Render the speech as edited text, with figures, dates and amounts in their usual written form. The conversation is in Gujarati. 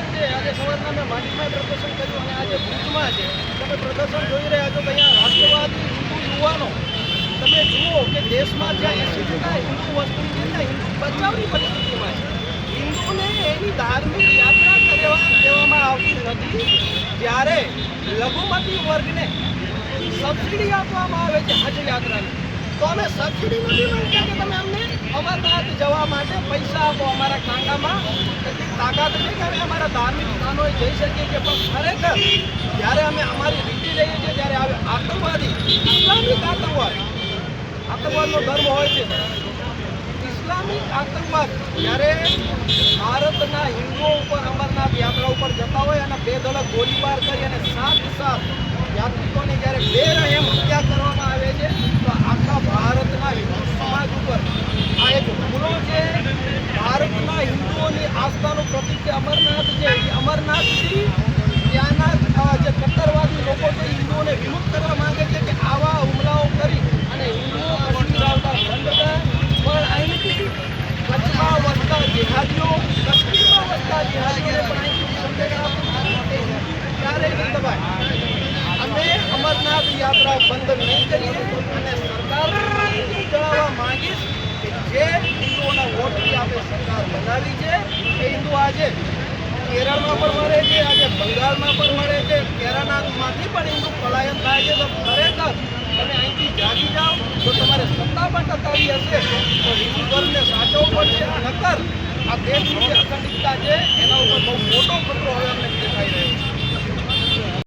છે આજે સવારના મેં માંડવીમાં પ્રદર્શન કર્યું અને આજે ભુજમાં છે તમે પ્રદર્શન જોઈ રહ્યા છો કે અહીંયા રાષ્ટ્રવાદી હિન્દુ યુવાનો તમે જુઓ કે દેશમાં જ્યાં 80% હિન્દુ વસ્તી છે ત્યાં હિન્દુ બચાવની પરિસ્થિતિમાં છે હિન્દુને એની ધાર્મિક યાત્રા દેવામાં આવતી નથી જ્યારે લઘુમતી વર્ગને સબસિડી આપવામાં આવે છે હજ યાત્રાની તો અમે સબસિડી નથી માંગતા કે તમે અમને અમરનાથ જવા માટે પૈસા આપો અમારા કાંડામાં એટલી તાકાત છે કે અમે અમારા ધાર્મિક સ્થાનોએ જઈ શકીએ છીએ પણ ખરેખર જ્યારે અમે અમારી રીતે જઈએ છીએ ત્યારે આવે આતંકવાદી ઇસ્લામિક આતંકવાદનો ગર્વ હોય છે ઇસ્લામિક આતંકવાદ જ્યારે ભારતના હિન્દુઓ ઉપર અમરનાથ યાત્રા ઉપર જતા હોય અને બેધડક ગોળીબાર કરી અને સાત યાત્રિકોની જ્યારે બેરહેમ હત્યા કરવામાં આવે છે તો આખા ભારતના હિન્દુ સમાજ ઉપર આ એક હુમલો છે ભારતના હિન્દુઓની આસ્થાનું પ્રતીક છે અમરનાથ છે એ અમરનાથથી ત્યાંના જે કટ્ટરવાદી લોકો છે હિન્દુઓને વિમુક્ત કરવા માંગે છે કે આવા હુમલાઓ કરી અને હિન્દુઓ કાશ્મીર આવતા બંધ કરે પણ અહીંથી કચ્છમાં વસતા જેહાદીઓ કાશ્મીરમાં વસતા જેહાદીઓને પણ અહીંથી સંદેશ આપવા માટે ક્યારેય નહીં દબાય અમે અમરનાથ યાત્રા બંધ નહીં કરીએ અને સરકારને જણાવવા માંગીશ કે જે હિન્દુઓના વોટથી આપણે સરકાર બનાવી છે એ હિન્દુ આજે કેરળમાં પણ મળે છે આજે બંગાળમાં પણ મળે છે કેરળમાંથી પણ હિન્દુ પલાયન થાય છે તો ખરેખર તમે અહીંથી જાગી જાઓ જો તમારે સત્તા પણ ટકાવી હશે તો હિન્દુ ધર્મને સાચવવું પડશે નકર આ દેશની જે અખંડિતતા છે એના ઉપર બહુ મોટો